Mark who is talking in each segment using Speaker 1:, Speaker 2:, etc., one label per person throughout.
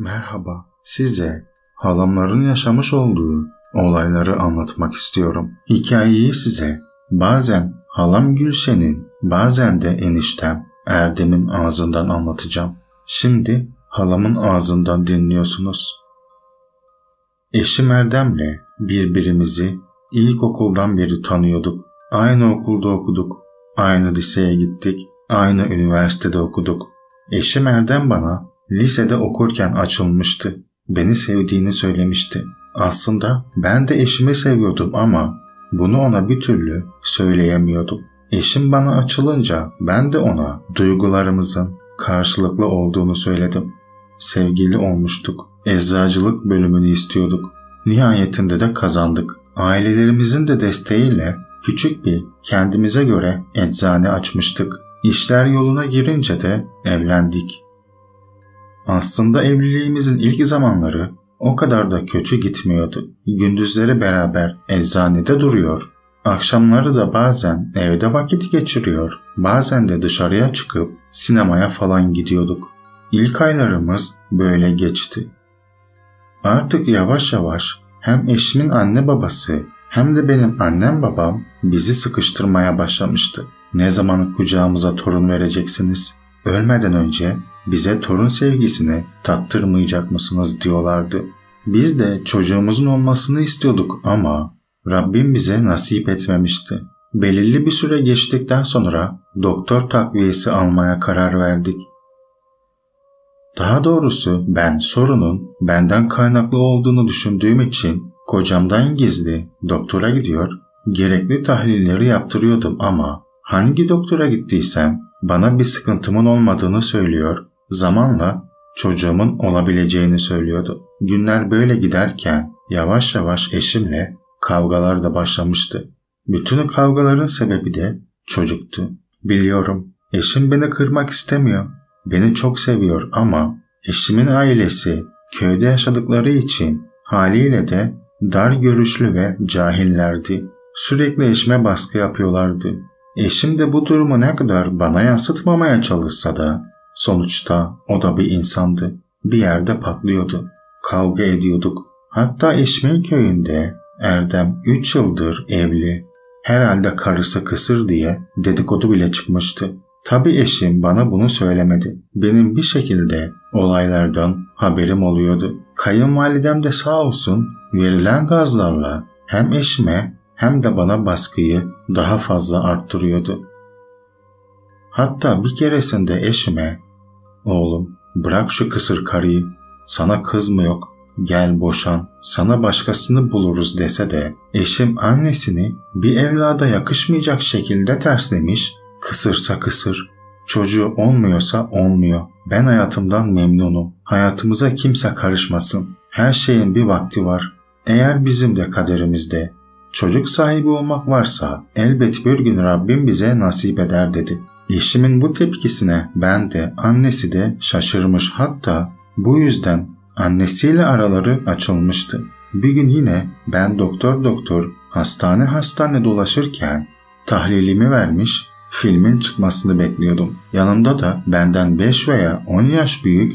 Speaker 1: Merhaba, size halamların yaşamış olduğu olayları anlatmak istiyorum. Hikayeyi size bazen halam Gülşen'in, bazen de eniştem Erdem'in ağzından anlatacağım. Şimdi halamın ağzından dinliyorsunuz. Eşim Erdem'le birbirimizi ilkokuldan beri tanıyorduk. Aynı okulda okuduk, aynı liseye gittik, aynı üniversitede okuduk. Eşim Erdem bana lisede okurken açılmıştı. Beni sevdiğini söylemişti. Aslında ben de eşimi seviyordum ama bunu ona bir türlü söyleyemiyordum. Eşim bana açılınca ben de ona duygularımızın karşılıklı olduğunu söyledim. Sevgili olmuştuk. Eczacılık bölümünü istiyorduk. Nihayetinde de kazandık. Ailelerimizin de desteğiyle küçük bir kendimize göre eczane açmıştık. İşler yoluna girince de evlendik. Aslında evliliğimizin ilk zamanları o kadar da kötü gitmiyordu. Gündüzleri beraber eczanede duruyor, akşamları da bazen evde vakit geçiriyor, bazen de dışarıya çıkıp sinemaya falan gidiyorduk. İlk aylarımız böyle geçti. Artık yavaş yavaş hem eşimin anne babası hem de benim annem babam bizi sıkıştırmaya başlamıştı. Ne zaman kucağımıza torun vereceksiniz? Ölmeden önce bize torun sevgisini tattırmayacak mısınız diyorlardı. Biz de çocuğumuzun olmasını istiyorduk ama Rabbim bize nasip etmemişti. Belirli bir süre geçtikten sonra doktor takviyesi almaya karar verdik. Daha doğrusu ben sorunun benden kaynaklı olduğunu düşündüğüm için kocamdan gizli doktora gidiyor, gerekli tahlilleri yaptırıyordum ama hangi doktora gittiysem bana bir sıkıntımın olmadığını söylüyor, zamanla çocuğumun olabileceğini söylüyordu. Günler böyle giderken yavaş yavaş eşimle kavgalar da başlamıştı. Bütün kavgaların sebebi de çocuktu. Biliyorum, eşim beni kırmak istemiyor. Beni çok seviyor ama eşimin ailesi köyde yaşadıkları için haliyle de dar görüşlü ve cahillerdi. Sürekli eşime baskı yapıyorlardı. Eşim de bu durumu ne kadar bana yansıtmamaya çalışsa da sonuçta o da bir insandı. Bir yerde patlıyordu. Kavga ediyorduk. Hatta eşimin köyünde Erdem 3 yıldır evli. Herhalde karısı kısır diye dedikodu bile çıkmıştı. Tabii eşim bana bunu söylemedi. Benim bir şekilde olaylardan haberim oluyordu. Kayınvalidem de sağ olsun verilen gazlarla hem eşime hem de bana baskıyı daha fazla arttırıyordu. Hatta bir keresinde eşime, "Oğlum bırak şu kısır karıyı, sana kız mı yok, gel boşan, sana başkasını buluruz" dese de eşim annesini bir evlada yakışmayacak şekilde terslemiş, kısırsa kısır, çocuğu olmuyorsa olmuyor, ben hayatımdan memnunum, hayatımıza kimse karışmasın, her şeyin bir vakti var, eğer bizim de kaderimizde çocuk sahibi olmak varsa elbet bir gün Rabbim bize nasip eder dedi. Eşimin bu tepkisine ben de annesi de şaşırmış, hatta bu yüzden annesiyle araları açılmıştı. Bir gün yine ben doktor hastane dolaşırken tahlilimi vermiş, filmin çıkmasını bekliyordum. Yanımda da benden 5 veya 10 yaş büyük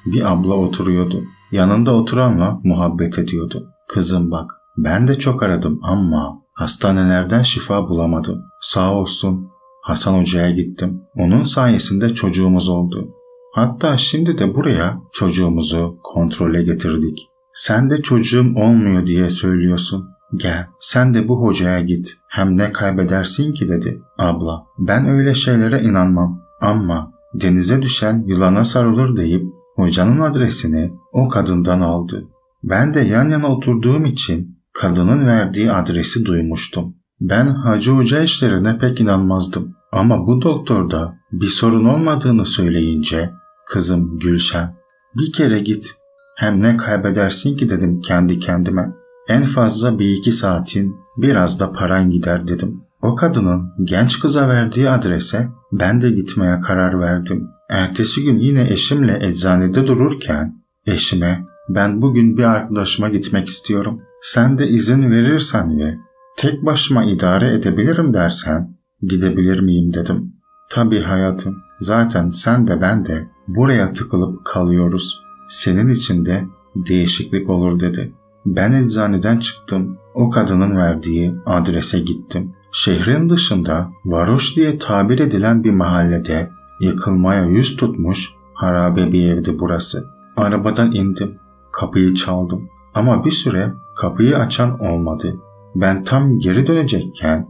Speaker 1: bir abla oturuyordu. Yanında oturanla muhabbet ediyordu. "Kızım bak, ben de çok aradım ama hastanelerden şifa bulamadım. Sağ olsun Hasan Hoca'ya gittim. Onun sayesinde çocuğumuz oldu. Hatta şimdi de buraya çocuğumuzu kontrole getirdik. Sen de çocuğum olmuyor diye söylüyorsun. Gel sen de bu hocaya git. Hem ne kaybedersin ki?" dedi. "Abla, ben öyle şeylere inanmam ama denize düşen yılana sarılır" deyip hocanın adresini o kadından aldı. Ben de yan yana oturduğum için kadının verdiği adresi duymuştum. Ben Hacı Hoca işlerine pek inanmazdım ama bu doktorda bir sorun olmadığını söyleyince, "Kızım Gülşen, bir kere git, hem ne kaybedersin ki?" dedim kendi kendime. "En fazla 1-2 saatin, biraz da paran gider" dedim. O kadının genç kıza verdiği adrese ben de gitmeye karar verdim. Ertesi gün yine eşimle eczanede dururken eşime, "Ben bugün bir arkadaşıma gitmek istiyorum. Sen de izin verirsen ve tek başıma idare edebilirim dersen gidebilir miyim?" dedim. "Tabii hayatım, zaten sen de ben de buraya tıkılıp kalıyoruz. senin için de değişiklik olur dedi. Ben eczaneden çıktım. O kadının verdiği adrese gittim. Şehrin dışında varoş diye tabir edilen bir mahallede yıkılmaya yüz tutmuş harabe bir evdi burası. Arabadan indim. Kapıyı çaldım. Ama bir süre kapıyı açan olmadı. Ben tam geri dönecekken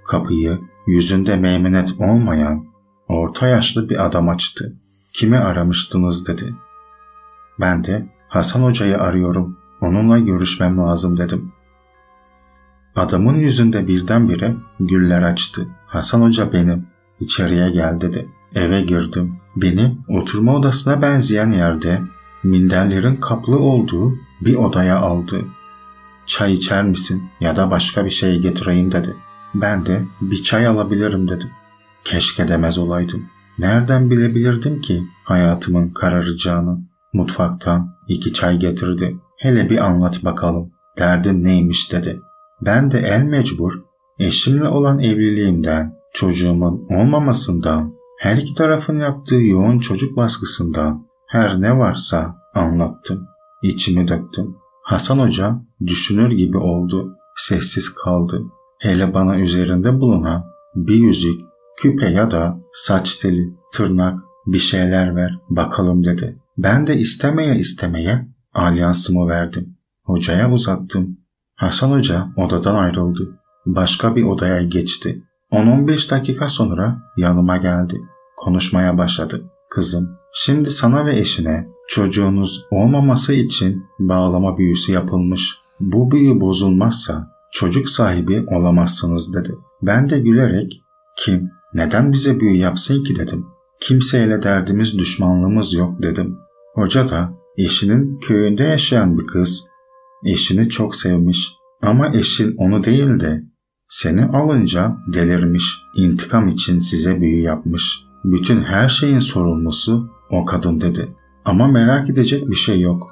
Speaker 1: kapıyı yüzünde meymenet olmayan orta yaşlı bir adam açtı. Kimi aramıştınız dedi. Ben de Hasan Hoca'yı arıyorum. Onunla görüşmem lazım dedim. Adamın yüzünde birdenbire güller açtı. Hasan Hoca benim. İçeriye gel dedi. Eve girdim. Beni oturma odasına benzeyen yerde minderlerin kaplı olduğu bir odaya aldı. Çay içer misin ya da başka bir şey getireyim dedi. Ben de bir çay alabilirim dedim. Keşke demez olaydım. Nereden bilebilirdim ki hayatımın kararacağını? Mutfaktan 2 çay getirdi. Hele bir anlat bakalım. Derdin neymiş dedi. Ben de el mecbur eşimle olan evliliğimden, çocuğumun olmamasından, her iki tarafın yaptığı yoğun çocuk baskısından her ne varsa anlattım. İçimi döktüm. Hasan Hoca düşünür gibi oldu. Sessiz kaldı. Hele bana üzerinde bulunan bir yüzük, küpe ya da saç teli, tırnak bir şeyler ver bakalım dedi. Ben de istemeye alyansımı verdim. Hocaya uzattım. Hasan Hoca odadan ayrıldı. Başka bir odaya geçti. 10-15 dakika sonra yanıma geldi. Konuşmaya başladı. Kızım, şimdi sana ve eşine çocuğunuz olmaması için bağlama büyüsü yapılmış. Bu büyü bozulmazsa çocuk sahibi olamazsınız dedi. Ben de gülerek kim, neden bize büyü yapsın ki dedim. Kimseyle derdimiz düşmanlığımız yok dedim. Hoca da eşinin köyünde yaşayan bir kız, eşini çok sevmiş ama eşin onu değil de seni alınca delirmiş, intikam için size büyü yapmış. Bütün her şeyin sorumlusu o kadın dedi. Ama merak edecek bir şey yok.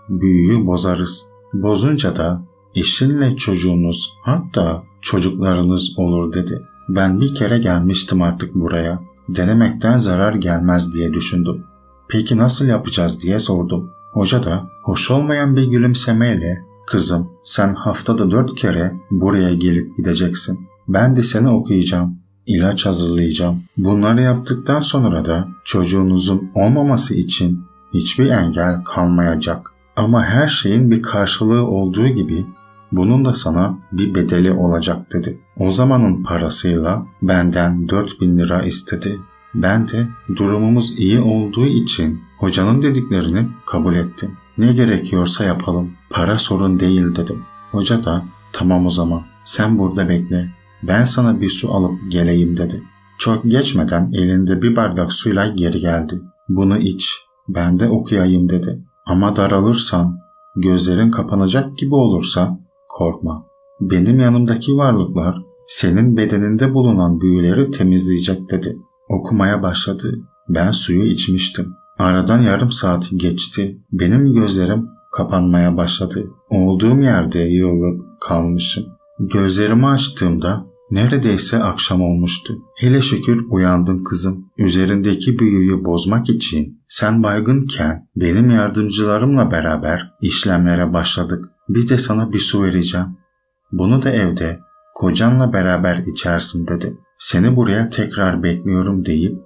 Speaker 1: Büyüyü bozarız. Bozunca da eşinle çocuğunuz, hatta çocuklarınız olur dedi. Ben bir kere gelmiştim artık buraya. Denemekten zarar gelmez diye düşündüm. Peki nasıl yapacağız diye sordum. Hoca da hoş olmayan bir gülümsemeyle kızım sen haftada 4 kere buraya gelip gideceksin. Ben de seni okuyacağım. İlaç hazırlayacağım. Bunları yaptıktan sonra da çocuğunuzun olmaması için hiçbir engel kalmayacak. Ama her şeyin bir karşılığı olduğu gibi bunun da sana bir bedeli olacak dedi. O zamanın parasıyla benden 4.000 lira istedi. Ben de durumumuz iyi olduğu için hocanın dediklerini kabul ettim. Ne gerekiyorsa yapalım. Para sorun değil dedim. Hoca da tamam o zaman sen burada bekle. Ben sana bir su alıp geleyim dedi. Çok geçmeden elinde bir bardak suyla geri geldi. Bunu iç, ben de okuyayım dedi. Ama daralırsan, gözlerin kapanacak gibi olursa korkma. Benim yanımdaki varlıklar senin bedeninde bulunan büyüleri temizleyecek dedi. Okumaya başladı. Ben suyu içmiştim. Aradan yarım saat geçti. Benim gözlerim kapanmaya başladı. Olduğum yerde yığılıp kalmışım. Gözlerimi açtığımda neredeyse akşam olmuştu. Hele şükür uyandın kızım. Üzerindeki büyüyü bozmak için sen baygınken benim yardımcılarımla beraber işlemlere başladık. Bir de sana bir su vereceğim. Bunu da evde kocanla beraber içersin dedi. Seni buraya tekrar bekliyorum deyip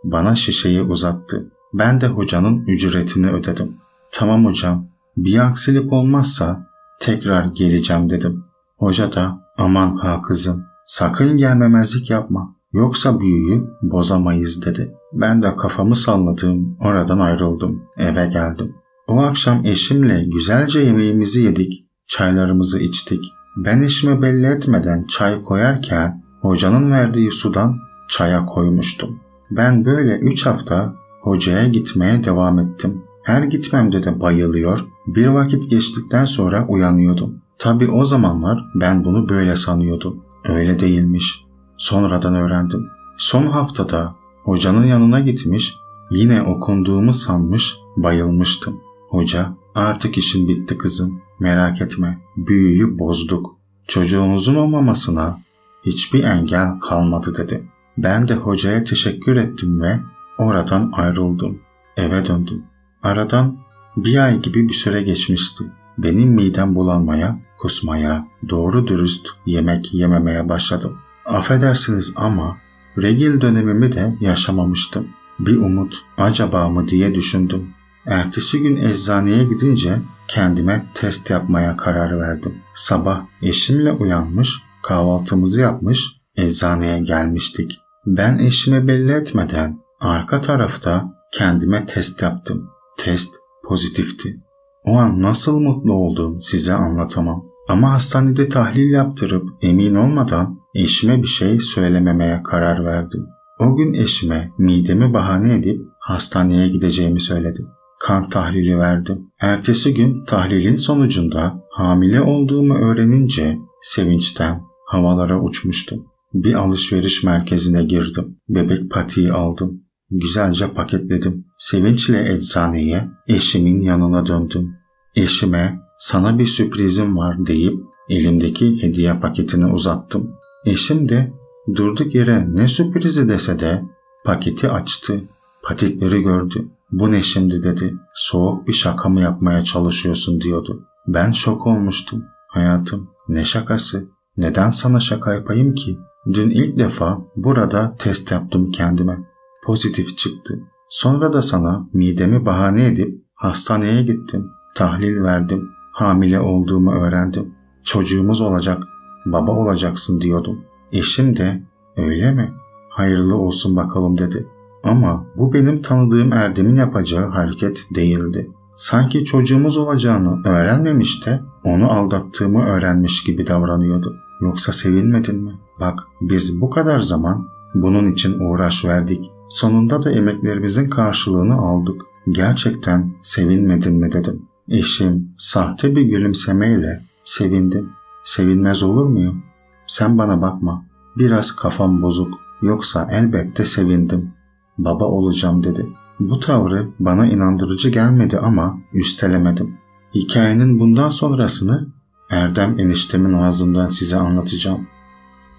Speaker 1: bana şişeyi uzattı. Ben de hocanın ücretini ödedim. Tamam hocam, bir aksilik olmazsa tekrar geleceğim dedim. Hoca da aman ha kızım, sakın gelmemezlik yapma, yoksa büyüyü bozamayız dedi. Ben de kafamı salladım, oradan ayrıldım, eve geldim. O akşam eşimle güzelce yemeğimizi yedik, çaylarımızı içtik. Ben eşime belli etmeden çay koyarken hocanın verdiği sudan çaya koymuştum. Ben böyle 3 hafta hocaya gitmeye devam ettim. Her gitmemde de bayılıyor, bir vakit geçtikten sonra uyanıyordum. Tabii o zamanlar ben bunu böyle sanıyordum. Öyle değilmiş. Sonradan öğrendim. Son haftada hocanın yanına gitmiş, yine okunduğumu sanmış, bayılmıştım. Hoca, artık işin bitti kızım, merak etme, büyüyü bozduk. Çocuğunuzun olmamasına hiçbir engel kalmadı dedi. Ben de hocaya teşekkür ettim ve oradan ayrıldım. Eve döndüm. Aradan Bir ay gibi bir süre geçmişti. Benim midem bulanmaya, kusmaya, doğru dürüst yemek yememeye başladım. Affedersiniz ama regil dönemimi de yaşamamıştım. Bir umut acaba mı diye düşündüm. Ertesi gün eczaneye gidince kendime test yapmaya karar verdim. Sabah eşimle uyanmış, kahvaltımızı yapmış, eczaneye gelmiştik. Ben eşime belli etmeden arka tarafta kendime test yaptım. Test pozitifti. O an nasıl mutlu oldum size anlatamam. Ama hastanede tahlil yaptırıp emin olmadan eşime bir şey söylememeye karar verdim. O gün eşime midemi bahane edip hastaneye gideceğimi söyledim. Kan tahlili verdim. Ertesi gün tahlilin sonucunda hamile olduğumu öğrenince sevinçten havalara uçmuştum. Bir alışveriş merkezine girdim. Bebek patiği aldım. Güzelce paketledim. Sevinçle eczaneye, eşimin yanına döndüm. Eşime sana bir sürprizim var deyip elimdeki hediye paketini uzattım. Eşim de durduk yere ne sürprizi dese de paketi açtı. Patikleri gördü. Bu ne şimdi dedi. Soğuk bir şaka mı yapmaya çalışıyorsun diyordu. Ben şok olmuştum. Hayatım ne şakası? Neden sana şaka yapayım ki? Dün ilk defa burada test yaptım kendime. Pozitif çıktı. Sonra da sana midemi bahane edip hastaneye gittim. Tahlil verdim. Hamile olduğumu öğrendim. Çocuğumuz olacak, baba olacaksın diyordum. Eşim de öyle mi? Hayırlı olsun bakalım dedi. Ama bu benim tanıdığım Erdem'in yapacağı hareket değildi. Sanki çocuğumuz olacağını öğrenmemiş de onu aldattığımı öğrenmiş gibi davranıyordu. Yoksa sevinmedin mi? Bak biz bu kadar zaman bunun için uğraş verdik. Sonunda da emeklerimizin karşılığını aldık. Gerçekten sevinmedin mi dedim. Eşim sahte bir gülümsemeyle sevindim. Sevinmez olur muyum? Sen bana bakma. Biraz kafam bozuk. Yoksa elbette sevindim. Baba olacağım dedi. Bu tavrı bana inandırıcı gelmedi ama üstelemedim. Hikayenin bundan sonrasını Erdem eniştemin ağzından size anlatacağım.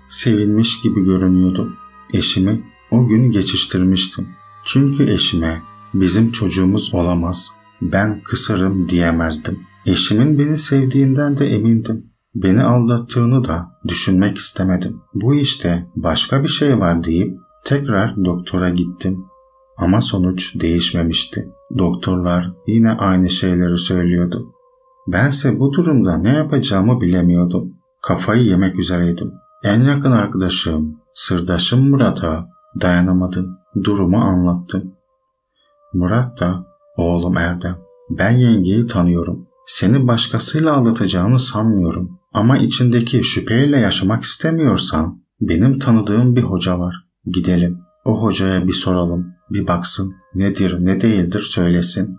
Speaker 1: Sevinmiş gibi görünüyordum. Eşimi o gün geçiştirmiştim. Çünkü eşime bizim çocuğumuz olamaz, ben kısırım diyemezdim. Eşimin beni sevdiğinden de emindim. Beni aldattığını da düşünmek istemedim. Bu işte başka bir şey var deyip tekrar doktora gittim. Ama sonuç değişmemişti. Doktorlar yine aynı şeyleri söylüyordu. Bense bu durumda ne yapacağımı bilemiyordum. Kafayı yemek üzereydim. En yakın arkadaşım, sırdaşım Murat'a dayanamadım. Durumu anlattım. Murat da, oğlum Erdem, ben yengeyi tanıyorum. Seni başkasıyla aldatacağını sanmıyorum. Ama içindeki şüpheyle yaşamak istemiyorsan benim tanıdığım bir hoca var. Gidelim. O hocaya bir soralım. Bir baksın. Nedir ne değildir söylesin.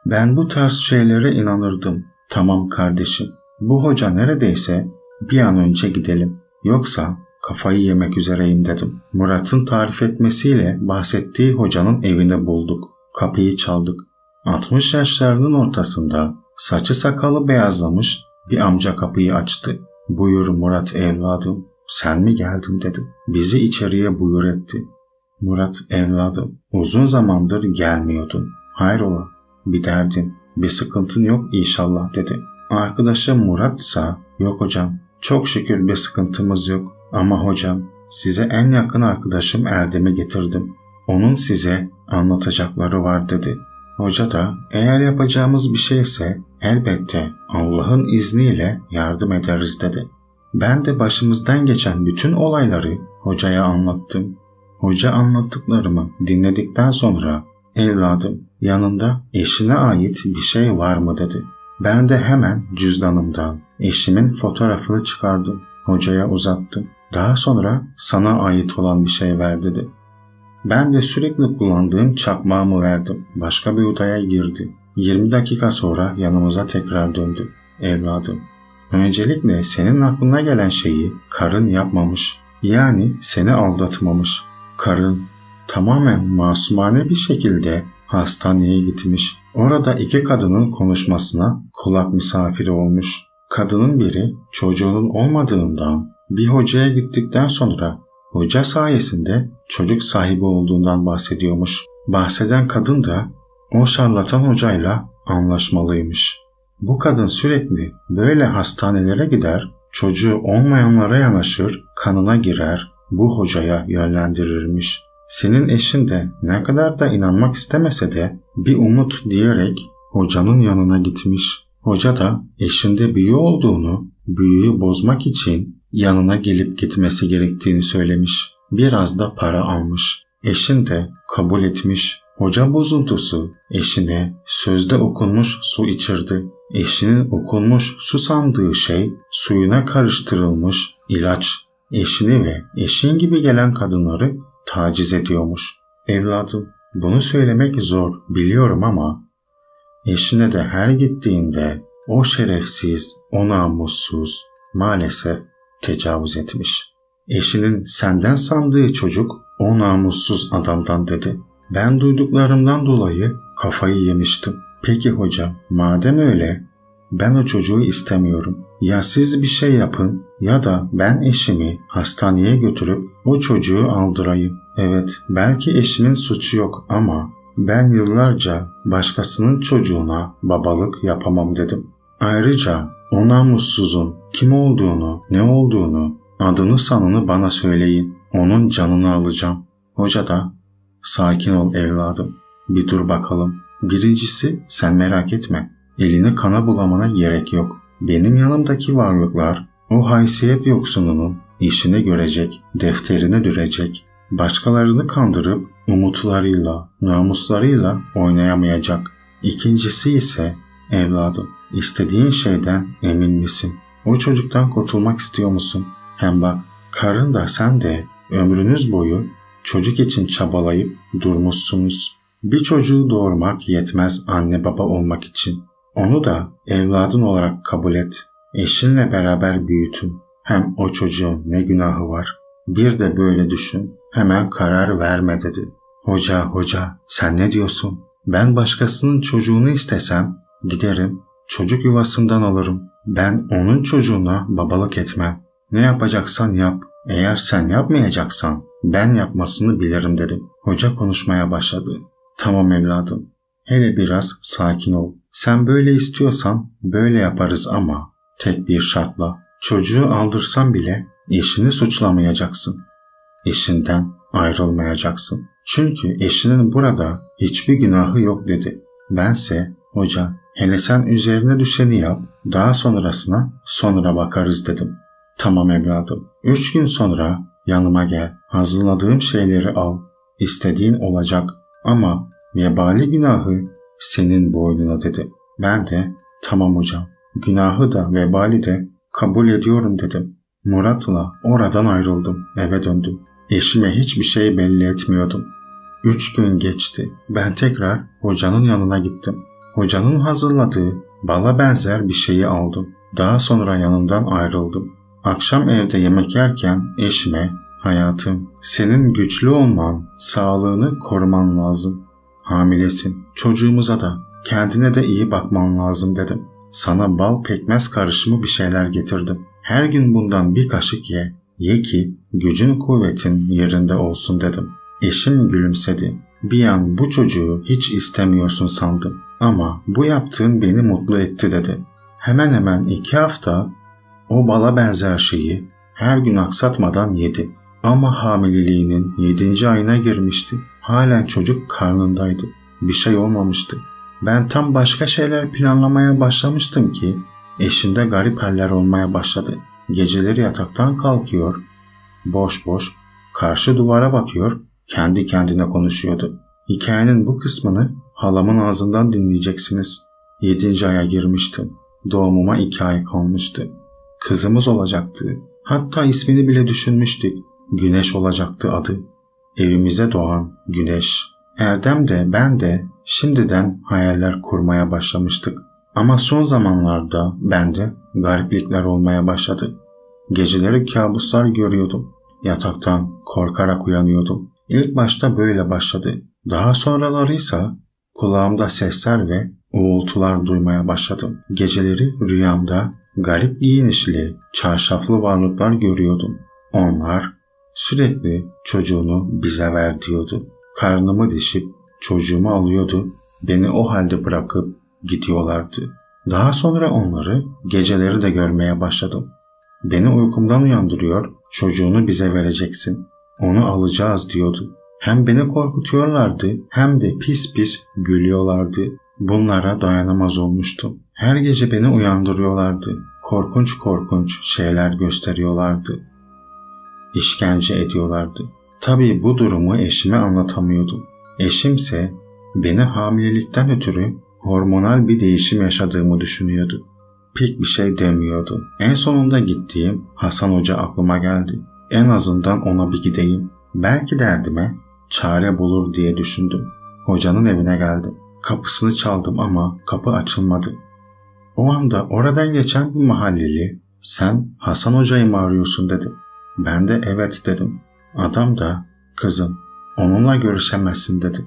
Speaker 1: Ben bu tarz şeylere inanırdım. Tamam kardeşim. Bu hoca neredeyse bir an önce gidelim. Yoksa kafayı yemek üzereyim dedim. Murat'ın tarif etmesiyle bahsettiği hocanın evini bulduk. Kapıyı çaldık. 60 yaşlarının ortasında saçı sakalı beyazlamış bir amca kapıyı açtı. Buyur Murat evladım, sen mi geldin dedim. Bizi içeriye buyur etti. Murat evladım, uzun zamandır gelmiyordun. Hayrola, bir derdin, bir sıkıntın yok inşallah dedi. Arkadaşım Murat ise yok hocam, çok şükür bir sıkıntımız yok. Ama hocam, size en yakın arkadaşım Erdem'i getirdim. Onun size anlatacakları var dedi. Hoca da eğer yapacağımız bir şeyse elbette Allah'ın izniyle yardım ederiz dedi. Ben de başımızdan geçen bütün olayları hocaya anlattım. Hoca anlattıklarımı dinledikten sonra evladım yanında eşine ait bir şey var mı dedi. Ben de hemen cüzdanımdan eşimin fotoğrafını çıkardım. Hocaya uzattım. Daha sonra sana ait olan bir şey ver dedi. Ben de sürekli kullandığım çakmağımı verdim. Başka bir odaya girdi. 20 dakika sonra yanımıza tekrar döndü. Evladım, öncelikle senin aklına gelen şeyi karın yapmamış. Yani seni aldatmamış. Karın tamamen masumane bir şekilde hastaneye gitmiş. Orada iki kadının konuşmasına kulak misafiri olmuş. Kadının biri çocuğunun olmadığından bir hocaya gittikten sonra hoca sayesinde çocuk sahibi olduğundan bahsediyormuş. Bahseden kadın da o şarlatan hocayla anlaşmalıymış. Bu kadın sürekli böyle hastanelere gider, çocuğu olmayanlara yanaşır, kanına girer, bu hocaya yönlendirirmiş. Senin eşin de ne kadar da inanmak istemese de bir umut diyerek hocanın yanına gitmiş. Hoca da eşinde büyü olduğunu, büyüyü bozmak için yanına gelip gitmesi gerektiğini söylemiş. Biraz da para almış. Eşin de kabul etmiş. Hoca bozuntusu eşine sözde okunmuş su içirdi. Eşinin okunmuş su sandığı şey suyuna karıştırılmış ilaç. Eşini ve eşin gibi gelen kadınları taciz ediyormuş. Evladım, bunu söylemek zor biliyorum ama eşine de her gittiğinde o şerefsiz, o namussuz maalesef tecavüz etmiş. Eşinin senden sandığı çocuk o namussuz adamdan dedi. Ben duyduklarımdan dolayı kafayı yemiştim. Peki hocam, madem öyle ben o çocuğu istemiyorum. Ya siz bir şey yapın ya da ben eşimi hastaneye götürüp o çocuğu aldırayım. Evet, belki eşimin suçu yok ama ben yıllarca başkasının çocuğuna babalık yapamam dedim. Ayrıca o namussuzun kim olduğunu, ne olduğunu, adını sanını bana söyleyin. Onun canını alacağım. Hoca da sakin ol evladım. Bir dur bakalım. Birincisi sen merak etme. Elini kana bulamana gerek yok. Benim yanımdaki varlıklar o haysiyet yoksununun işini görecek, defterini dürecek. Başkalarını kandırıp umutlarıyla, namuslarıyla oynayamayacak. İkincisi ise evladım, istediğin şeyden emin misin? O çocuktan kurtulmak istiyor musun? Hem bak, karın da sen de ömrünüz boyu çocuk için çabalayıp durmuşsunuz. Bir çocuğu doğurmak yetmez anne baba olmak için. Onu da evladın olarak kabul et. Eşinle beraber büyütün. Hem o çocuğun ne günahı var? Bir de böyle düşün. Hemen karar verme dedi. Hoca sen ne diyorsun? Ben başkasının çocuğunu istesem giderim çocuk yuvasından alırım. Ben onun çocuğuna babalık etmem. Ne yapacaksan yap. Eğer sen yapmayacaksan ben yapmasını bilirim dedim. Hoca konuşmaya başladı. Tamam evladım. Hele biraz sakin ol. Sen böyle istiyorsan böyle yaparız ama tek bir şartla. Çocuğu aldırsan bile eşini suçlamayacaksın. Eşinden ayrılmayacaksın. Çünkü eşinin burada hiçbir günahı yok dedi. Bense hoca hele sen üzerine düşeni yap, daha sonrasına sonra bakarız dedim. Tamam evladım. 3 gün sonra yanıma gel. Hazırladığım şeyleri al. İstediğin olacak ama vebali günahı senin boynuna dedi. Ben de tamam hocam. Günahı da vebali de kabul ediyorum dedim. Murat'la oradan ayrıldım. Eve döndüm. Eşime hiçbir şey belli etmiyordum. 3 gün geçti. Ben tekrar hocanın yanına gittim. Hocanın hazırladığı bala benzer bir şeyi aldım. Daha sonra yanından ayrıldım. Akşam evde yemek yerken eşime hayatım senin güçlü olman, sağlığını koruman lazım. Hamilesin. Çocuğumuza da kendine de iyi bakman lazım dedim. Sana bal pekmez karışımı bir şeyler getirdim. Her gün bundan bir kaşık ye. Ye ki gücün kuvvetin yerinde olsun dedim. Eşim gülümsedi. Bir an bu çocuğu hiç istemiyorsun sandım. Ama bu yaptığın beni mutlu etti dedi. Hemen hemen 2 hafta o bala benzer şeyi her gün aksatmadan yedi. Ama hamileliğinin 7. ayına girmişti. Halen çocuk karnındaydı. Bir şey olmamıştı. Ben tam başka şeyler planlamaya başlamıştım ki eşimde garip haller olmaya başladı. Geceleri yataktan kalkıyor, boş boş karşı duvara bakıyor, kendi kendine konuşuyordu. Hikayenin bu kısmını halamın ağzından dinleyeceksiniz. 7. aya girmiştim. Doğumuma 2 ay kalmıştı. Kızımız olacaktı. Hatta ismini bile düşünmüştük. Güneş olacaktı adı. Evimize doğan Güneş. Erdem de ben de şimdiden hayaller kurmaya başlamıştık. Ama son zamanlarda bende gariplikler olmaya başladı. Geceleri kabuslar görüyordum. Yataktan korkarak uyanıyordum. İlk başta böyle başladı. Daha sonralarıysa kulağımda sesler ve uğultular duymaya başladım. Geceleri rüyamda garip giyinişli, çarşaflı varlıklar görüyordum. Onlar sürekli çocuğunu bize ver diyordu. Karnımı deşip çocuğumu alıyordu. Beni o halde bırakıp gidiyorlardı. Daha sonra onları geceleri de görmeye başladım. Beni uykumdan uyandırıyor, çocuğunu bize vereceksin, onu alacağız diyordu. Hem beni korkutuyorlardı hem de pis pis gülüyorlardı. Bunlara dayanamaz olmuştum. Her gece beni uyandırıyorlardı. Korkunç korkunç şeyler gösteriyorlardı. İşkence ediyorlardı. Tabii bu durumu eşime anlatamıyordum. Eşimse beni hamilelikten ötürü hormonal bir değişim yaşadığımı düşünüyordu. Pek bir şey demiyordu. En sonunda gittiğim Hasan Hoca aklıma geldi. En azından ona bir gideyim. Belki derdime çare bulur diye düşündüm. Hocanın evine geldim. Kapısını çaldım ama kapı açılmadı. O anda oradan geçen bir mahalleli, "Sen Hasan Hoca'yı mı arıyorsun?" dedi. Ben de evet dedim. Adam da, "Kızım, onunla görüşemezsin" dedi.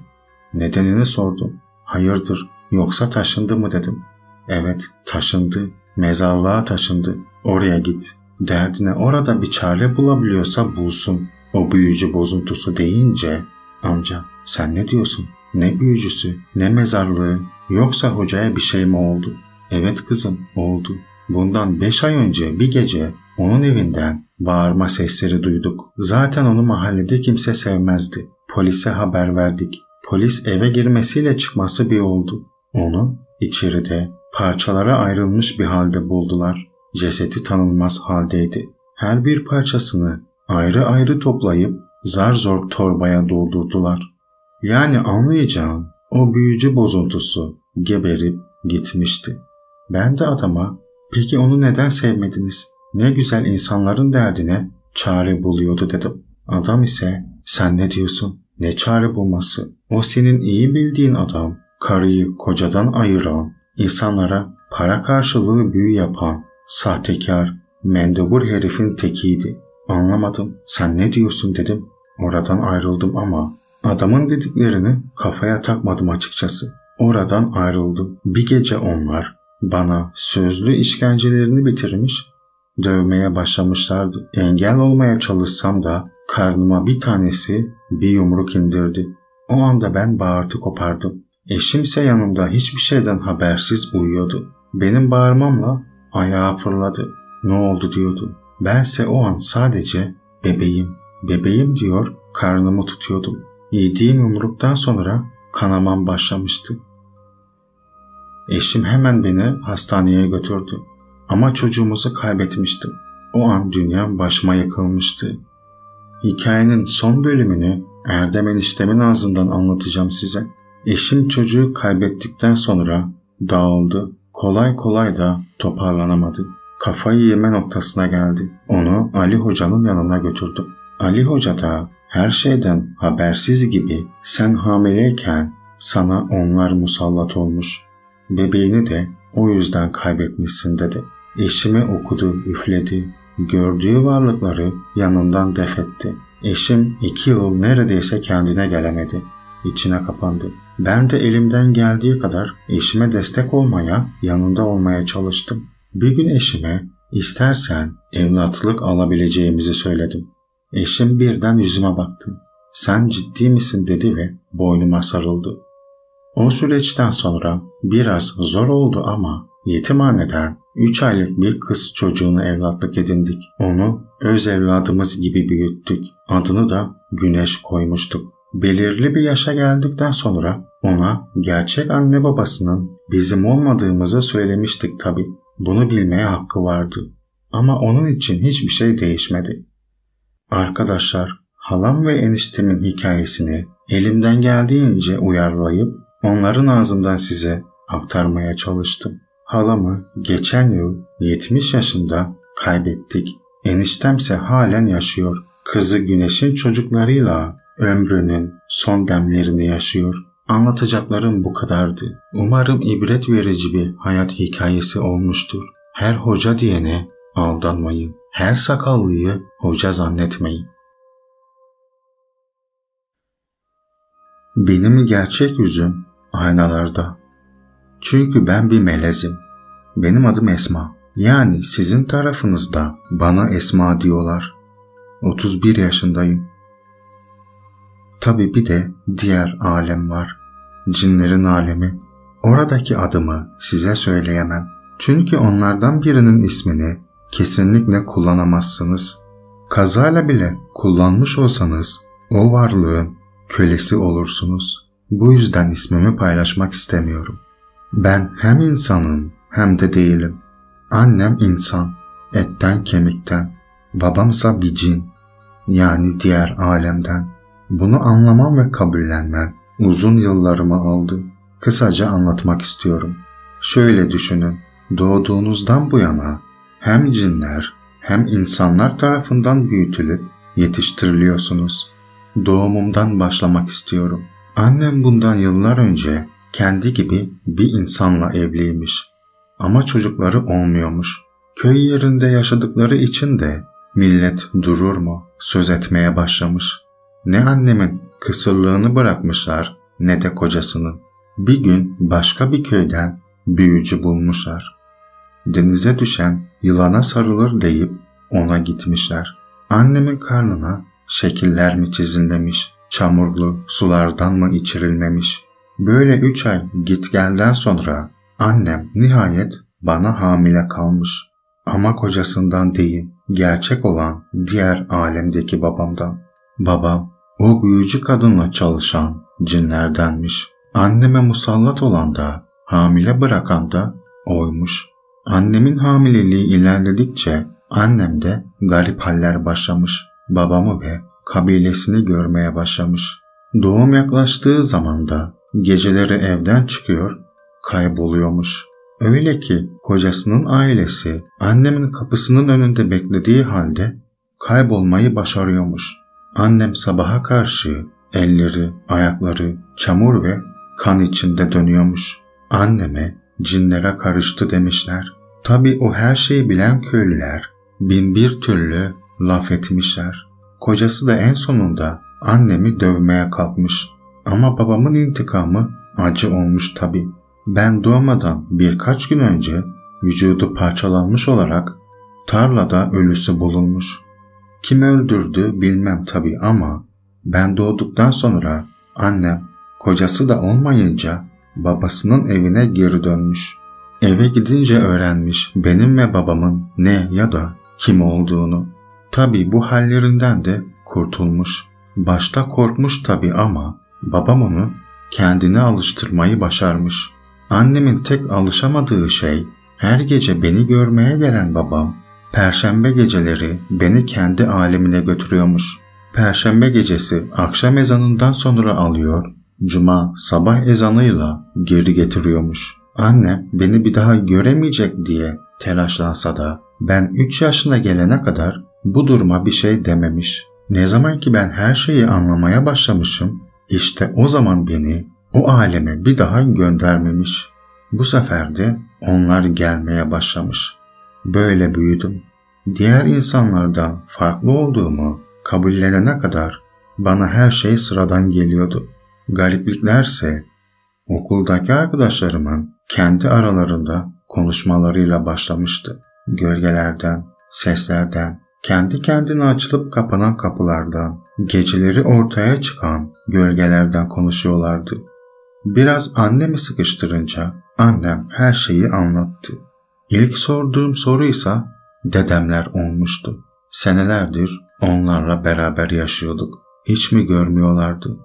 Speaker 1: Nedenini sordum. "Hayırdır, yoksa taşındı mı?" dedim. "Evet, taşındı. Mezarlığa taşındı. Oraya git. Derdine orada bir çare bulabiliyorsa bulsun." O büyücü bozuntusu deyince, "Amca, sen ne diyorsun? Ne büyücüsü, ne mezarlığı, yoksa hocaya bir şey mi oldu?" "Evet kızım, oldu. Bundan 5 ay önce bir gece onun evinden bağırma sesleri duyduk. Zaten onu mahallede kimse sevmezdi. Polise haber verdik. Polis eve girmesiyle çıkması bir oldu. Onu içeride parçalara ayrılmış bir halde buldular. Cesedi tanınmaz haldeydi. Her bir parçasını ayrı ayrı toplayıp zar zor torbaya doldurdular. Yani anlayacağın o büyücü bozuntusu geberip gitmişti." Ben de adama, "Peki onu neden sevmediniz? Ne güzel insanların derdine çare buluyordu" dedim. Adam ise, "Sen ne diyorsun? Ne çare bulması? O senin iyi bildiğin adam, karıyı kocadan ayıran, insanlara para karşılığı büyü yapan, sahtekar, mendebur herifin tekiydi." "Anlamadım. Sen ne diyorsun?" dedim. Oradan ayrıldım ama adamın dediklerini kafaya takmadım açıkçası. Oradan ayrıldım. Bir gece onlar bana sözlü işkencelerini bitirmiş, dövmeye başlamışlardı. Engel olmaya çalışsam da karnıma bir tanesi bir yumruk indirdi. O anda ben bağırtı kopardım. Eşimse yanımda hiçbir şeyden habersiz uyuyordu. Benim bağırmamla ayağa fırladı. "Ne oldu?" diyordu. Bense o an sadece "Bebeğim, bebeğim" diyor, karnımı tutuyordum. Yediğim yumruktan sonra kanamam başlamıştı. Eşim hemen beni hastaneye götürdü. Ama çocuğumuzu kaybetmiştim. O an dünyam başıma yıkılmıştı. Hikayenin son bölümünü Erdem eniştemin ağzından anlatacağım size. Eşim çocuğu kaybettikten sonra dağıldı. Kolay kolay da toparlanamadı. Kafayı yeme noktasına geldi. Onu Ali Hoca'nın yanına götürdüm. Ali Hoca da her şeyden habersiz gibi "Sen hamileyken sana onlar musallat olmuş. Bebeğini de o yüzden kaybetmişsin" dedi. Eşimi okudu, üfledi. Gördüğü varlıkları yanından def etti. Eşim 2 yıl neredeyse kendine gelemedi. İçine kapandı. Ben de elimden geldiği kadar eşime destek olmaya, yanında olmaya çalıştım. Bir gün eşime "İstersen evlatlık alabileceğimizi söyledim." Eşim birden yüzüme baktı. "Sen ciddi misin?" dedi ve boynuma sarıldı. O süreçten sonra biraz zor oldu ama yetimhaneden 3 aylık bir kız çocuğunu evlatlık edindik. Onu öz evladımız gibi büyüttük. Adını da Güneş koymuştuk. Belirli bir yaşa geldikten sonra ona gerçek anne babasının bizim olmadığımızı söylemiştik tabii. Bunu bilmeye hakkı vardı. Ama onun için hiçbir şey değişmedi. Arkadaşlar, halam ve eniştemin hikayesini elimden geldiğince uyarlayıp onların ağzından size aktarmaya çalıştım. Halamı geçen yıl 70 yaşında kaybettik. Eniştemse halen yaşıyor. Kızı Güneş'in çocuklarıyla ömrünün son demlerini yaşıyor. Anlatacaklarım bu kadardı. Umarım ibret verici bir hayat hikayesi olmuştur. Her hoca diyene aldanmayın. Her sakallıyı hoca zannetmeyin. Benim gerçek yüzüm aynalarda. Çünkü ben bir melezim. Benim adım Esma. Yani sizin tarafınızda bana Esma diyorlar. 31 yaşındayım. Tabii bir de diğer alem var. Cinlerin alemi. Oradaki adımı size söyleyemem. Çünkü onlardan birinin ismini kesinlikle kullanamazsınız. Kazayla bile kullanmış olsanız o varlığın kölesi olursunuz. Bu yüzden ismimi paylaşmak istemiyorum. Ben hem insanım hem de değilim. Annem insan, etten kemikten. Babamsa bir cin, yani diğer alemden. Bunu anlamam ve kabullenmem uzun yıllarımı aldı. Kısaca anlatmak istiyorum. Şöyle düşünün, doğduğunuzdan bu yana hem cinler hem insanlar tarafından büyütülüp yetiştiriliyorsunuz. Doğumumdan başlamak istiyorum. Annem bundan yıllar önce kendi gibi bir insanla evliymiş. Ama çocukları olmuyormuş. Köy yerinde yaşadıkları için de millet durur mu söz etmeye başlamış. Ne annemin kısırlığını bırakmışlar ne de kocasının. Bir gün başka bir köyden büyücü bulmuşlar. Denize düşen yılana sarılır deyip ona gitmişler. Annemin karnına şekiller mi çizilmemiş, çamurlu sulardan mı içirilmemiş. Böyle 3 ay git gelden sonra annem nihayet bana hamile kalmış. Ama kocasından değil, gerçek olan diğer alemdeki babamdan. Babam o büyücü kadınla çalışan cinlerdenmiş. Anneme musallat olan da, hamile bırakan da oymuş. Annemin hamileliği ilerledikçe annemde garip haller başlamış. Babamı ve kabilesini görmeye başlamış. Doğum yaklaştığı zaman da geceleri evden çıkıyor, kayboluyormuş. Öyle ki kocasının ailesi annemin kapısının önünde beklediği halde kaybolmayı başarıyormuş. Annem sabaha karşı elleri, ayakları çamur ve kan içinde dönüyormuş. Anneme cinlere karıştı demişler. Tabii o her şeyi bilen köylüler bin bir türlü laf etmişler. Kocası da en sonunda annemi dövmeye kalkmış. Ama babamın intikamı acı olmuş tabii. Ben doğmadan birkaç gün önce vücudu parçalanmış olarak tarlada ölüsü bulunmuş. Kim öldürdü bilmem tabii ama ben doğduktan sonra annem kocası da olmayınca babasının evine geri dönmüş. Eve gidince öğrenmiş benim ve babamın ne ya da kim olduğunu. Tabii bu hallerinden de kurtulmuş. Başta korkmuş tabii ama babam onu kendine alıştırmayı başarmış. Annemin tek alışamadığı şey her gece beni görmeye gelen babam Perşembe geceleri beni kendi alemine götürüyormuş. Perşembe gecesi akşam ezanından sonra alıyor, cuma sabah ezanıyla geri getiriyormuş. Annem beni bir daha göremeyecek diye telaşlansa da ben 3 yaşına gelene kadar bu duruma bir şey dememiş. Ne zaman ki ben her şeyi anlamaya başlamışım, işte o zaman beni o aleme bir daha göndermemiş. Bu sefer de onlar gelmeye başlamış. Böyle büyüdüm. Diğer insanlardan farklı olduğumu kabullenene kadar bana her şey sıradan geliyordu. Garipliklerse okuldaki arkadaşlarımın kendi aralarında konuşmalarıyla başlamıştı. Gölgelerden, seslerden, kendi kendine açılıp kapanan kapılardan, geceleri ortaya çıkan gölgelerden konuşuyorlardı. Biraz annemi sıkıştırınca annem her şeyi anlattı. İlk sorduğum soruysa dedemler olmuştu. Senelerdir onlarla beraber yaşıyorduk. Hiç mi görmüyorlardı?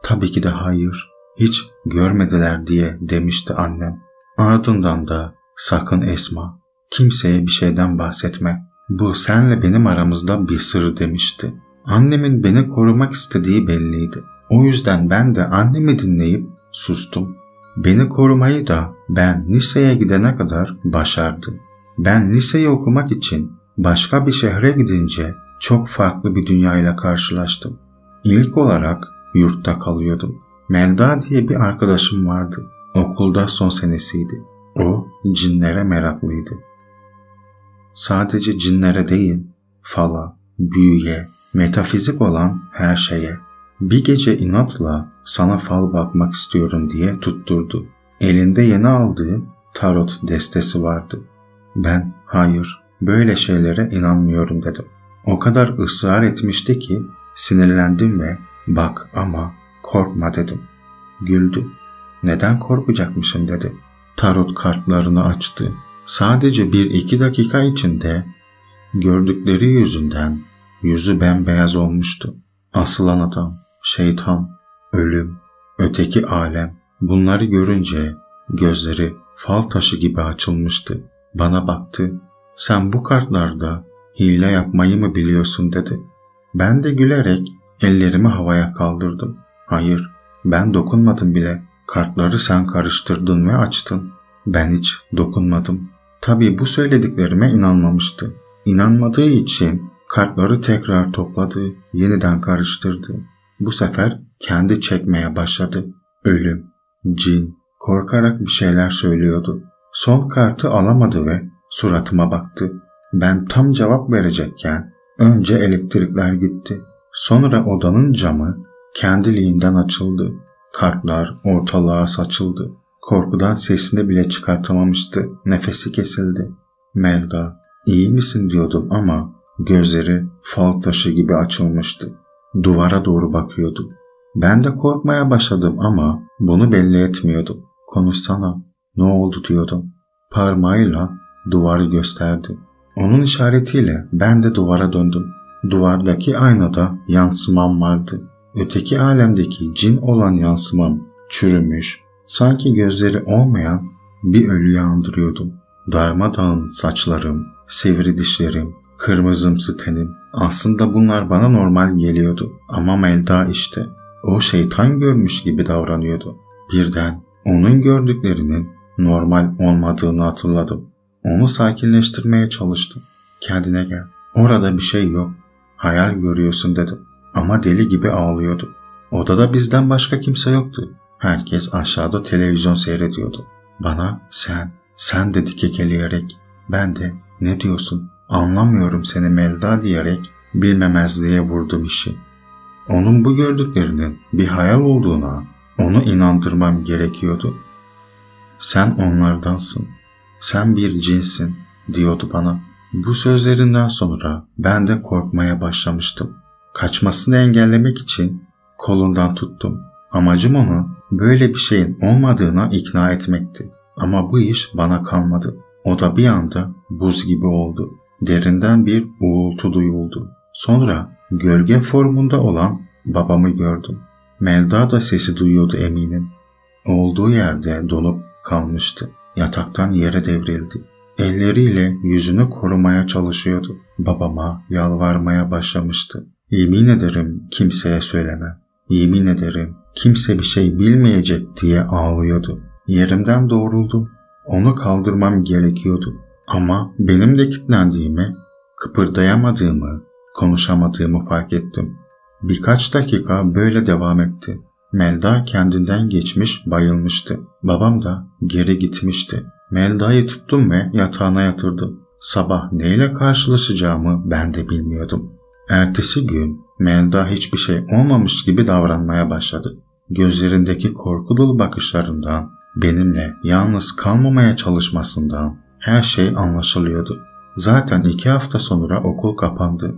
Speaker 1: Tabii ki de hayır. Hiç görmediler diye demişti annem. Ardından da sakın Esma, kimseye bir şeyden bahsetme. Bu senle benim aramızda bir sır demişti. Annemin beni korumak istediği belliydi. O yüzden ben de annemi dinleyip sustum. Beni korumayı da ben liseye gidene kadar başardım. Ben liseyi okumak için başka bir şehre gidince çok farklı bir dünyayla karşılaştım. İlk olarak yurtta kalıyordum. Melda diye bir arkadaşım vardı. Okulda son senesiydi. O cinlere meraklıydı. Sadece cinlere değil, fala, büyüye, metafizik olan her şeye. Bir gece inatla sana fal bakmak istiyorum diye tutturdu. Elinde yeni aldığı tarot destesi vardı. Ben hayır, böyle şeylere inanmıyorum dedim. O kadar ısrar etmişti ki sinirlendim ve bak ama korkma dedim. Güldü. Neden korkacakmışım dedi. Tarot kartlarını açtı. Sadece 1-2 dakika içinde gördükleri yüzünden yüzü bembeyaz olmuştu. Asılan adam, şeytan, ölüm, öteki alem. Bunları görünce gözleri fal taşı gibi açılmıştı. Bana baktı. Sen bu kartlarda hile yapmayı mı biliyorsun dedi. Ben de gülerek ellerimi havaya kaldırdım. Hayır, ben dokunmadım bile. Kartları sen karıştırdın ve açtın. Ben hiç dokunmadım. Tabii bu söylediklerime inanmamıştı. İnanmadığı için kartları tekrar topladı, yeniden karıştırdı. Bu sefer kendi çekmeye başladı. Ölüm, cin, korkarak bir şeyler söylüyordu. Son kartı alamadı ve suratıma baktı. Ben tam cevap verecekken önce elektrikler gitti. Sonra odanın camı kendiliğinden açıldı. Kartlar ortalığa saçıldı. Korkudan sesini bile çıkartamamıştı. Nefesi kesildi. Melda, iyi misin diyordum ama gözleri fal taşı gibi açılmıştı. Duvara doğru bakıyordu. Ben de korkmaya başladım ama bunu belli etmiyordum. Konuşsana, ne oldu diyordum. Parmağıyla duvarı gösterdi. Onun işaretiyle ben de duvara döndüm. Duvardaki aynada yansımam vardı. Öteki alemdeki cin olan yansımam çürümüş, sanki gözleri olmayan bir ölüyü andırıyordum. Darmadağın saçlarım, sivri dişlerim, kırmızımsı tenim. Aslında bunlar bana normal geliyordu. Ama Melda işte, o şeytan görmüş gibi davranıyordu. Birden onun gördüklerinin normal olmadığını hatırladım. Onu sakinleştirmeye çalıştım. Kendine gel. Orada bir şey yok. Hayal görüyorsun dedim. Ama deli gibi ağlıyordu. Odada bizden başka kimse yoktu. Herkes aşağıda televizyon seyrediyordu. Bana sen dedi kekeleyerek. Ben de ne diyorsun? Anlamıyorum seni Melda diyerek bilmemezliğe vurdum işi. Onun bu gördüklerinin bir hayal olduğuna onu inandırmam gerekiyordu. Sen onlardansın. Sen bir cinsin diyordu bana. Bu sözlerinden sonra ben de korkmaya başlamıştım. Kaçmasını engellemek için kolundan tuttum. Amacım onu böyle bir şeyin olmadığına ikna etmekti. Ama bu iş bana kalmadı. O da bir anda buz gibi oldu. Derinden bir uğultu duyuldu. Sonra gölge formunda olan babamı gördüm. Melda da sesi duyuyordu eminim. Olduğu yerde donup kalmıştı. Yataktan yere devrildi. Elleriyle yüzünü korumaya çalışıyordu. Babama yalvarmaya başlamıştı. Yemin ederim kimseye söyleme. Yemin ederim kimse bir şey bilmeyecek diye ağlıyordu. Yerimden doğruldum. Onu kaldırmam gerekiyordu. Ama benim de kilitlendiğimi, kıpırdayamadığımı, konuşamadığımı fark ettim. Birkaç dakika böyle devam etti. Melda kendinden geçmiş bayılmıştı. Babam da geri gitmişti. Melda'yı tuttum ve yatağına yatırdım. Sabah neyle karşılaşacağımı ben de bilmiyordum. Ertesi gün Melda hiçbir şey olmamış gibi davranmaya başladı. Gözlerindeki korku dolu bakışlarından, benimle yalnız kalmamaya çalışmasından her şey anlaşılıyordu. Zaten 2 hafta sonra okul kapandı.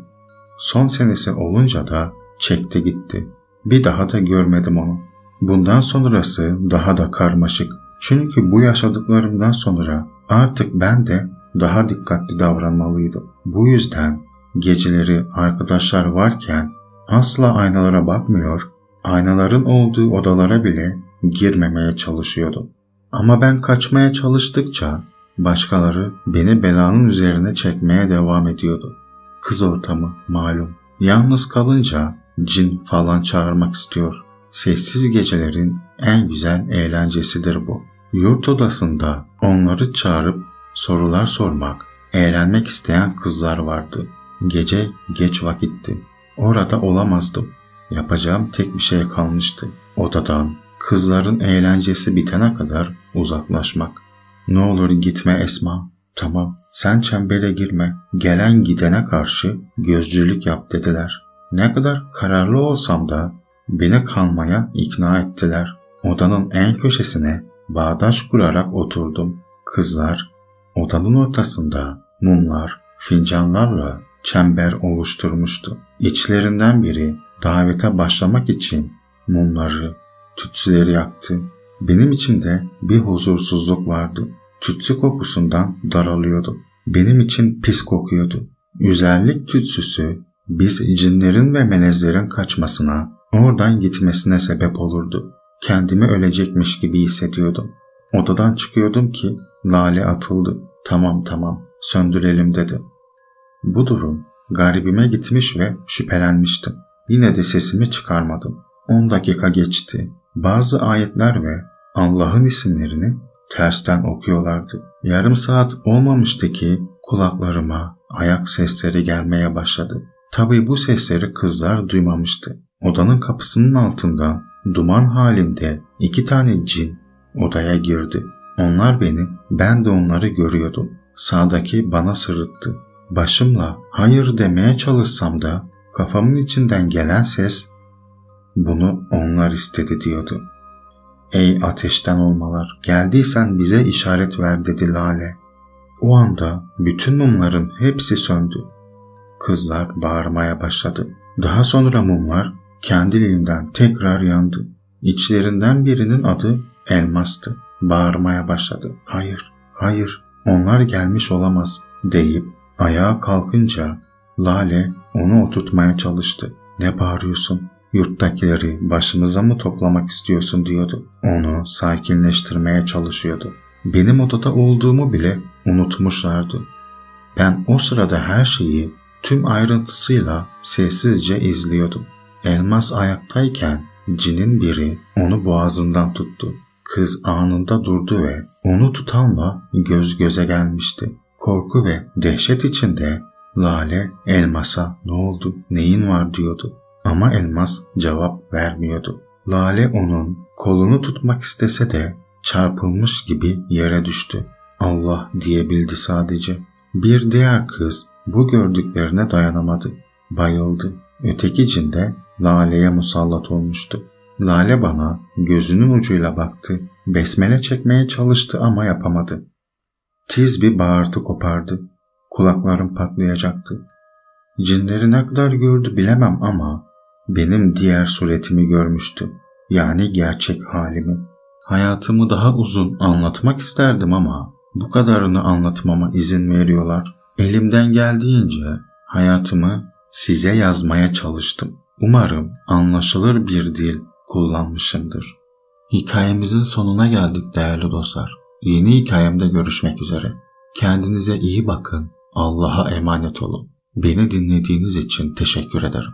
Speaker 1: Son senesi olunca da çekti gitti. Bir daha da görmedim onu. Bundan sonrası daha da karmaşık. Çünkü bu yaşadıklarımdan sonra artık ben de daha dikkatli davranmalıydım. Bu yüzden geceleri arkadaşlar varken asla aynalara bakmıyor, aynaların olduğu odalara bile girmemeye çalışıyordum. Ama ben kaçmaya çalıştıkça başkaları beni belanın üzerine çekmeye devam ediyordu. Kız ortamı malum. Yalnız kalınca cin falan çağırmak istiyor. Sessiz gecelerin en güzel eğlencesidir bu. Yurt odasında onları çağırıp sorular sormak, eğlenmek isteyen kızlar vardı. Gece geç vakitti. Orada olamazdım. Yapacağım tek bir şey kalmıştı. Odadan kızların eğlencesi bitene kadar uzaklaşmak. Ne olur gitme Esma. Tamam, sen çembere girme. Gelen gidene karşı gözcülük yap dediler. Ne kadar kararlı olsam da beni kalmaya ikna ettiler. Odanın en köşesine bağdaş kurarak oturdum. Kızlar odanın ortasında mumlar, fincanlarla çember oluşturmuştu. İçlerinden biri davete başlamak için mumları, tütsüleri yaktı. Benim içimde bir huzursuzluk vardı. Tütsü kokusundan daralıyordum. Benim için pis kokuyordu. Üzerlik tütsüsü biz cinlerin ve melezlerin kaçmasına, oradan gitmesine sebep olurdu. Kendimi ölecekmiş gibi hissediyordum. Odadan çıkıyordum ki Lale atıldı. Tamam, söndürelim dedi. Bu durum garibime gitmiş ve şüphelenmiştim. Yine de sesimi çıkarmadım. 10 dakika geçti. Bazı ayetler ve Allah'ın isimlerini tersten okuyorlardı. Yarım saat olmamıştı ki kulaklarıma ayak sesleri gelmeye başladı. Tabii bu sesleri kızlar duymamıştı. Odanın kapısının altından duman halinde 2 tane cin odaya girdi. Onlar beni, ben de onları görüyordum. Sağdaki bana sırıttı. Başımla hayır demeye çalışsam da kafamın içinden gelen ses bunu onlar istedi diyordu. Ey ateşten olmalar, geldiysen bize işaret ver dedi Lale. O anda bütün mumların hepsi söndü. Kızlar bağırmaya başladı. Daha sonra mumlar kendiliğinden tekrar yandı. İçlerinden birinin adı Elmas'tı. Bağırmaya başladı. Hayır, onlar gelmiş olamaz deyip ayağa kalkınca Lale onu oturtmaya çalıştı. Ne bağırıyorsun? Yurttakileri başımıza mı toplamak istiyorsun diyordu. Onu sakinleştirmeye çalışıyordu. Benim odada olduğumu bile unutmuşlardı. Ben o sırada her şeyi tüm ayrıntısıyla sessizce izliyordum. Elmas ayaktayken cinin biri onu boğazından tuttu. Kız anında durdu ve onu tutanla göz göze gelmişti. Korku ve dehşet içinde Lale Elmas'a ne oldu, neyin var diyordu. Ama Elmas cevap vermiyordu. Lale onun kolunu tutmak istese de çarpılmış gibi yere düştü. Allah diyebildi sadece. Bir diğer kız bu gördüklerine dayanamadı. Bayıldı. Öteki cin de Lale'ye musallat olmuştu. Lale bana gözünün ucuyla baktı. Besmele çekmeye çalıştı ama yapamadı. Tiz bir bağırtı kopardı. Kulaklarım patlayacaktı. Cinleri ne kadar gördü bilemem ama benim diğer suretimi görmüştü. Yani gerçek halimi. Hayatımı daha uzun anlatmak isterdim ama bu kadarını anlatmama izin veriyorlar. Elimden geldiğince hayatımı size yazmaya çalıştım. Umarım anlaşılır bir dil kullanmışımdır. Hikayemizin sonuna geldik değerli dostlar. Yeni hikayemde görüşmek üzere. Kendinize iyi bakın. Allah'a emanet olun. Beni dinlediğiniz için teşekkür ederim.